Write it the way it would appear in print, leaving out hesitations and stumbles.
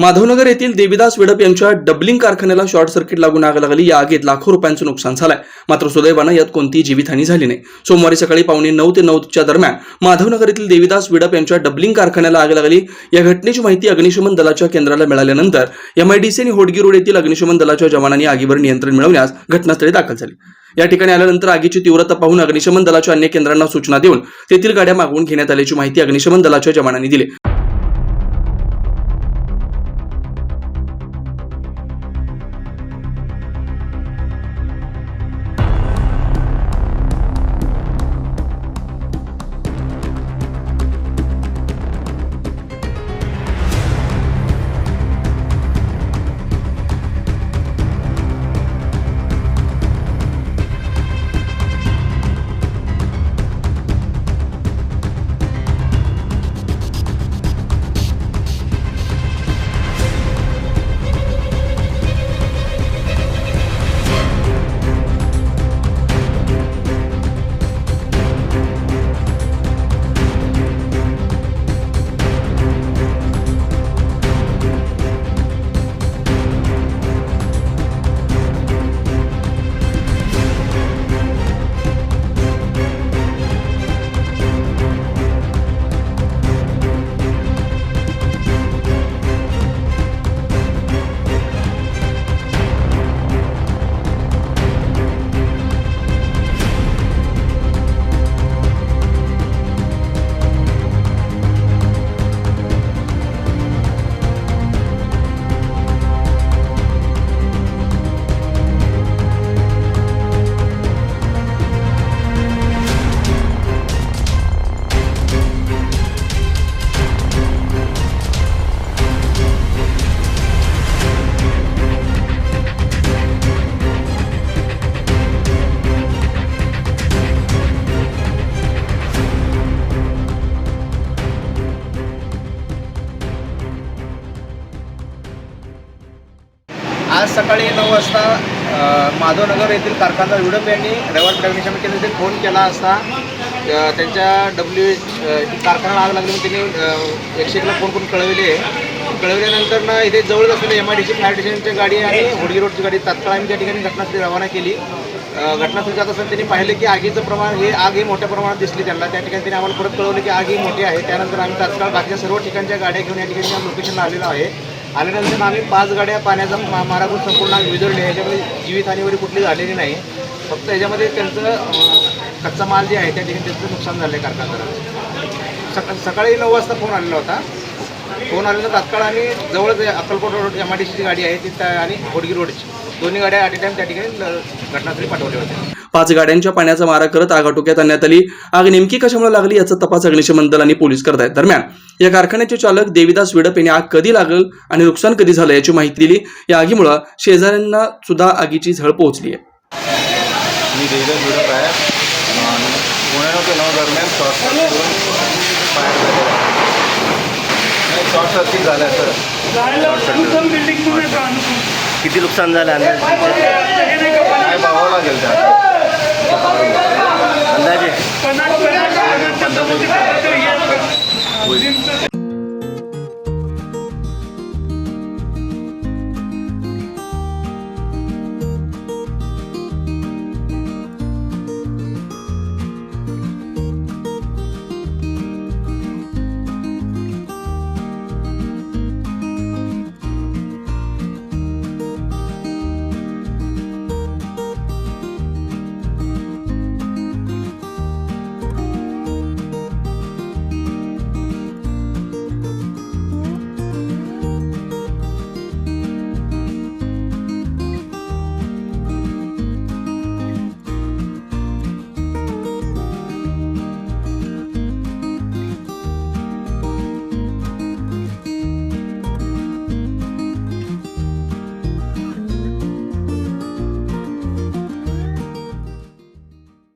माधवनगर येथील देविदास विडप यांच्या डबलिंग कारखान्याला शॉर्ट सर्किट लागून आग लागली। या आगीत लाखो रुपयांचं नुकसान झालंय, मात्र सुदैवानं यात कोणतीही जीवितहानी झाली नाही। सोमवारी सकाळी 9:15 ते 9च्या दरम्यान माधवनगर येथील देविदास विडप यांच्या डबलिंग कारखान्याला आग लागली। या घटनेची माहिती अग्निशमन दलाच्या केंद्राला मिळाल्यानंतर MIDC आणि होडगी रोड येथील अग्निशमन दलाच्या जवानांनी आगीवर नियंत्रण मिळवण्यास घटनास्थळी दाखल झाले। या ठिकाणी आल्यानंतर आगीची तीव्रता पाहून अग्निशमन दलाच्या अन्य केंद्रांना सूचना देऊन तेथील गाड्या मागवून घेण्यात आल्याची माहिती अग्निशमन दलाच्या जवानांनी दिली। आज सकाळी 9 वाजता माधवनगर येथील कारखाना विडप यांनी रविवार अग्निशमन केंद्राचे फोन केला असता त्यांच्या कारखान्याला आग लागली म्हणून त्यांनी 101ला फोन करून कळविल्यानंतर ना इथे जवळच असलेल्या MIDC फायर स्टेशनची गाडी आणि होडगी रोडची गाडी तात्काळ आम्ही त्या ठिकाणी घटनास्थळी रवाना केली। घटनास्थळी जात असताना त्यांनी पाहिले की आगीचं प्रमाण आग ही मोठ्या प्रमाणात दिसली त्यांना। त्या ठिकाणी त्यांनी आम्हाला परत कळवलं की आग ही मोठी आहे। त्यानंतर आम्ही तात्काळ बाकीच्या सर्व ठिकाणच्या गाड्या घेऊन या ठिकाणी लोकेशनला आलेलो आहे। आल्यानंतर आम्ही 5 गाड्या पाण्याचा मारा करून संपूर्ण आग विझवली। ह्याच्यामध्ये जीवितहानी वगैरे कुठली झालेली नाही, फक्त ह्याच्यामध्ये त्यांचं कच्चा माल जे आहे त्या ठिकाणी त्याचं नुकसान झालं आहे कारखान्याला। सकाळी 9 वाजता फोन आलेला होता। फोन आल्यानंतर तात्काळ आम्ही जवळच अक्कलकोट रोड MIDCची गाडी आहे तिथं आणि होडगी रोडची दोन्ही गाड्या ॲट ए टाइम त्या ठिकाणी घटनास्थळी पाठवल्या होत्या। 5 गाड्यांच्या पाण्याचा मारा करत आग आटोक्यात आणण्यात आली। आग नेमकी कशामुळे लागली याचा तपास अग्निशमन दल आणि पोलीस करत आहेत। दरम्यान या कारखान्याचे चालक देविदास विडप यांनी आग कधी लागल आणि नुकसान कधी झालं याची माहिती दिली। या आगीमुळे शेजाऱ्यांना सुद्धा आगीची झळ पोहोचली आहे। मी देविदास विडप आहे। 9 ते 9 दरम्यान शॉर्ट सर्किट झालं आहे सर। किती नुकसान झालं काय पाहावं लागेल त्या अंदाजे?